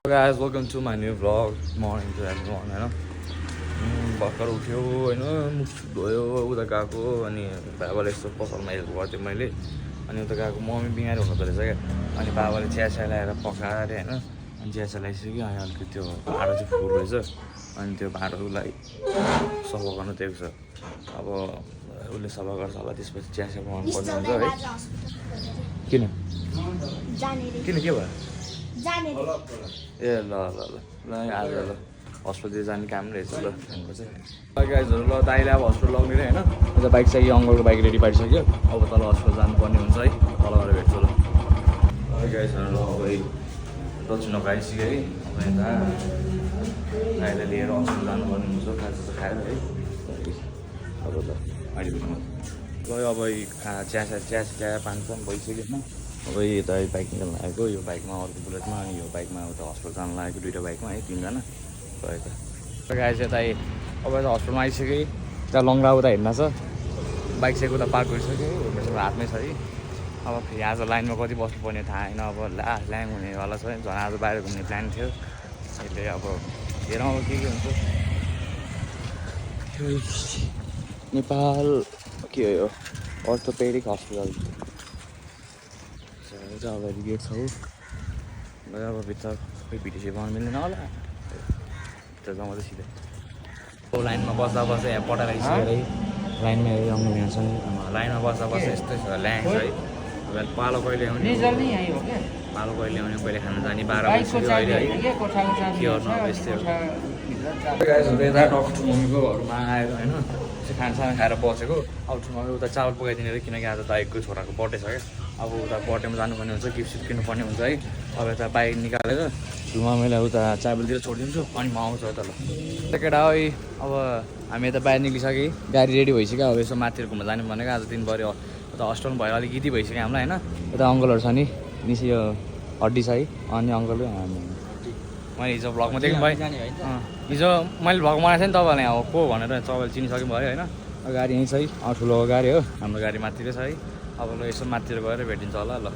Guys, welcome to my new vlog. Morning to everyone, हैन भर्खर उठ्यो हैन मुख धोयो उता गएको अनि बाबाले यस्तो पसलमा हेल्प गर्थेँ मैले अनि उता गएको मम्मी बिमारी हुनु रहेछ क्या अनि बाबाले चिया ल्याएर पकाएर हैन अनि चिया ल्याइसक्यो अनि अलिकति त्यो भाँडो चाहिँ फुल रहेछ अनि त्यो भाँडोलाई सफा गर्न दिएको छ अब उसले सफा गर्छ होला त्यसपछि चिया बनाउनु पर्ने हुन्छ है किन किन के भयो ए ल ल ल ल आज ल हस्पिटल जाने काम रहेछ ल भनेको चाहिँ गाइजहरू ल दाइले अब हस्पिटल लग्ने होइन अन्त बाइक चाहिँ अङ्कलको बाइक रेडी पारिसक्यो अब तल हस्पिटल जानुपर्ने हुन्छ है तल गएर भेट्छु ल गाइजहरू ल अब दक्षिण आइसक्यो है अब यता दाइले लिएर हस्पिटल जानुपर्ने हुन्छ खाजा खाएर है अब ल अहिले ल अब चिया पानी भइसक्यो होइन अब यता बाइक निकाल्न लागेको यो बाइकमा अर्को बुलेटमा अनि यो बाइकमा उता हस्पिटल जानु लागेको दुइटा बाइकमा है तिनजना यता गाइस यता अब यता हस्पिटलमा आइसक्यो त्यहाँ लङ्ग्रा उता हिँड्दा छ बाइक चाहिँ उता पार्क गरिसक्यो मेरो हातमै छ है अब फेरि आज लाइनमा कति बस्नुपर्ने थाहा होइन अब ल्याङ हुनेवाला छ झन् आज बाहिर घुम्ने प्लान थियो अहिले अब हेरौँ अब के हुन्छ नेपाल के हो यो अर्थोपेडिक हस्पिटल अब गेट छ अब भित्र खोइ भिडियो बनाउनु मिल्दैन होला भित्र जाउँ चाहिँ सिधै लाइनमा बस्दा बस्दा यहाँ पठाएर आइसक्यो है लाइनमा आउनु यहाँ छ लाइनमा बस्दा बस्दा यस्तै छ ल्याङ छ है पालो कहिले आउने पालो कहिले आउने कहिले खान जाने 12 बजी अहिले है के गर्नु अब यस्तै हो यता डक्टर मम्मीको घरमा आएर होइन खानासाना खाएर बसेको अब मम्मी उता चावल पकाइदिने अरे किनकि आज दाइको छोराको बर्थडे छ क्या अब उता बर्थडेमा जानुपर्ने हुन्छ गिफ्ट सिफ्ट किन्नुपर्ने हुन्छ है अब यता बाइक निकालेर मम्मीलाई उता चाबलतिर छोडिदिन्छु अनि म आउँछु त ल केटा हो अब हामी यता बाहिर निक्लिसक्यो गाडी रेडी भइसक्यो अब यसो माथितिर घुम्न जाने भनेको आज दिनभरि उता हस्टेलमा भएर अलिक गीती भइसक्यो हामीलाई होइन यता अङ्कलहरू छ नि निसी यो हड्डी छ है अनि अङ्कल मैले हिजो भ्लगमा देख्नु भयो हिजो मैले भ्लग बनाएको थिएँ नि तपाईँलाई अब को भनेर तपाईँले चिनिसक्नु भयो होइन गाडी यहीँ छ है ठुलो गाडी हो हाम्रो गाडी माथितिर छ है अब ल यसो माथितिर गएर भेटिन्छ होला ल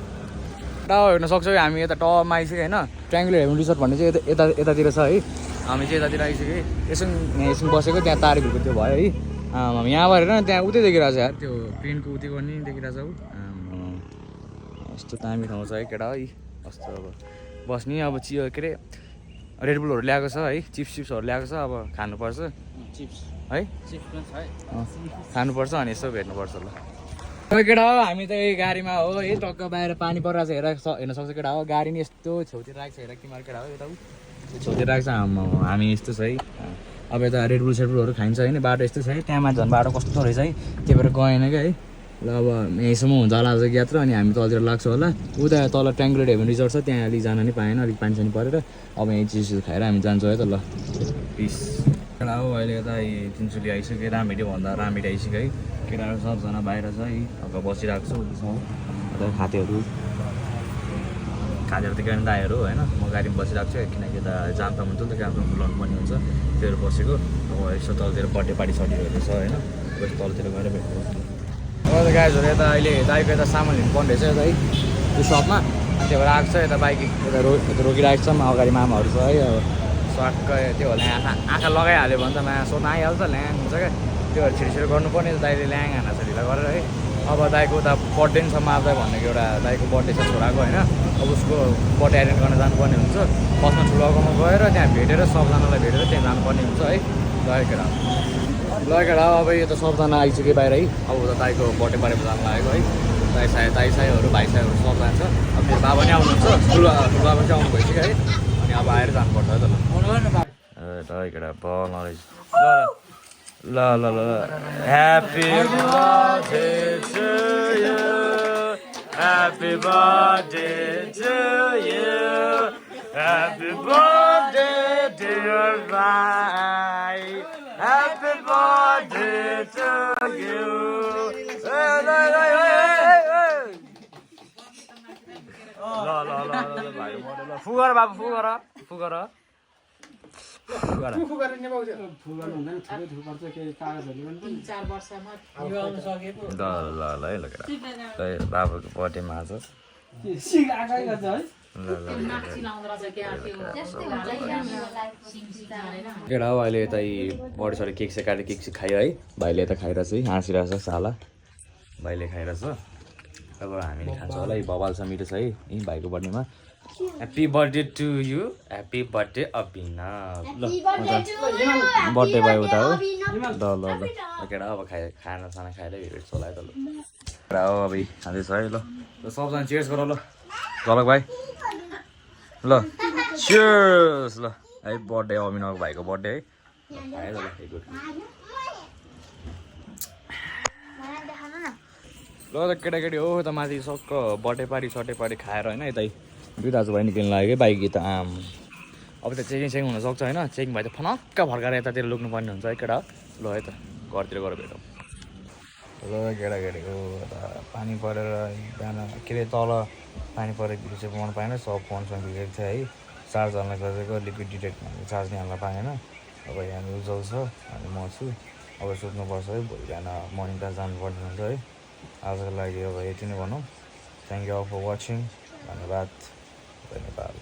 टावर हेर्न सक्छौँ हामी यता टावरमा आइसक्यो होइन ट्राङ्गुलर हेभन रिसोर्ट भन्ने चाहिँ यतातिर छ है हामी चाहिँ यतातिर आइसक्यो एकछिन एकछिन बसेको त्यहाँ तारिकहरूको त्यो भयो है यहाँ भएर त्यहाँ उतै देखिरहेको छ यार त्यो ट्रेनको उतै गर्ने देखिरहेको छ यस्तो दामी ठाउँ छ है केटा है कस्तो अब बस्ने अब के अरे रेडबुलहरू ल्याएको छ है चिप्सहरू ल्याएको छ अब खानुपर्छ चिप्स है खानुपर्छ अनि यसो भेट्नुपर्छ ल केटा हो हामी त यही गाडीमा हो है टक्क बाहिर पानी परिरहेको छ हेर्न सक्छ केटा हो गाडी नि यस्तो छेउतिर राखेको छ हेर तिमीहरू केटा हो यता छेउतिर राखेको छ हामी यस्तो छ है अब यता रेडबुल सेडबुलहरू खाइन्छ होइन बाटो यस्तो छ है त्यहाँमा झन् बाटो कस्तो रहेछ है त्यही भएर गएन क्या है ल अब यहीँसम्म हुन्छ होला आज यात्रा अनि हामी तलतिर लाग्छौँ होला उता तल ट्राङ्गुलर हेभन रिजोर्ट छ त्यहाँ अलिक जान नि पाएन अलिक पानी सानी परेर अब यहीँ चिजहरू खाएर हामी जान्छौँ है त ल पिस केटा हो अहिले यता तिनचुली आइसक्यो रामभेटी भन्दा रामभेटी आइसक्यो है केटाहरू सबजना बाहिर छ है अब बसिरहेको छ अन्त खातेहरू त के दाइहरू होइन म गाडीमा बसिरहेको छु किनकि यता जामताम हुन्छ नि त काम बोलाउनु पर्ने हुन्छ त्योहरू बसेको अब यसो तलतिर बर्थडे पार्टी सटीहरू छ होइन बस तलतिर गएर भेट्नु अब त गाइजहरू यता अहिले दाइको यता सामान लिनुपर्ने रहेछ यता है त्यो सपमा त्यही भएर आएको छ यता बाइक यता रोकिरहेको छ अगाडि मामाहरू छ है अब स्वाक्क त्यो होला आँखा लगाइहाल्यो भने त माया सोध्न आइहाल्छ ल्याङ हुन्छ क्या त्योहरू छिटो गर्नुपर्ने दाइले ल्याङ हाना छ ढिला गरेर है अब दाइको उता बर्थडे पनि छ मार्दै भनेको एउटा दाइको बर्थडे छ छोराको होइन अब उसको बर्थडे एटेन्ड गर्न जानुपर्ने हुन्छ फर्स्टमा ठुलो अगाउमा गएर त्यहाँ भेटेर सबजनालाई भेटेर त्यहाँ जानुपर्ने हुन्छ है लगेर अब यो त सबजना आइसक्यो बाहिर है अब उता दाइको बर्थडे पार्टीमा जानु लागेको है दाइ साईहरू भाइ साईहरू सब जान्छ अब मेरो बाबा नै आउनुहुन्छ ठुलो बाबा चाहिँ आउनु भइसक्यो है अनि अब आएर जानुपर्छ है त ल केटा बल ल happy birthday to you happy birthday to you happy birthday dear भाइ ह्याप्पी बर्थडे टु यु ल भाइ फुगर बाबु फुगर बाबुको बर्थडेमा आज केटा हो अहिले यता बडीसरी केक सेक काटेर केक सेक खायो है भाइले यता खाइरहेछ है हाँसिरहेछ साला भाइले खाइरहेछ अब हामीले खान्छौँ होला बबाल छ मिठो छ है यहीँ भाइको बर्थडेमा happy birthday to you happy birthday Abhinav ल बर्थडे भयो उता हो ल ल ल केटा अब खानासाना खाएर भेट्छ होला है त ल केटा हो अब खाँदैछ है ल सबजना चेयर्स गर ल झलक भाइ ल चियर्स ल है बर्थडे अभिनव भाइको बर्थडे है खायो ल ल केटाकेटी हो त माथि सक्क बर्थडे पार्टी खाएर होइन यतै दुई दाजुभाइ निक्लिनु लाग्यो बाइक त आम अब त चेकिङ हुनसक्छ होइन चेकिङ भाइ त फनक्क फर्काएर यतातिर लुक्नुपर्ने हुन्छ है केटा ल है त घरतिर गएर भेटौँ ल केटाकेटी हो त पानी परेर बिहान के अरे तल पानी परेको भिडियो चाहिँ बनाउनु पाएन सब फोनसँग भिडिएको थियो है चार्ज हाल्न खोजेको लिक्विड डिटेक्ट चार्ज नै हाल्न पाएन अब यहाँ युजल छ अनि म छु अब सुत्नुपर्छ है भोलि बिहान मर्निङ क्लास जानुपर्ने हुन्छ है आजको लागि अब यति नै भनौँ thank you all for watching धन्यवाद धन्यवाद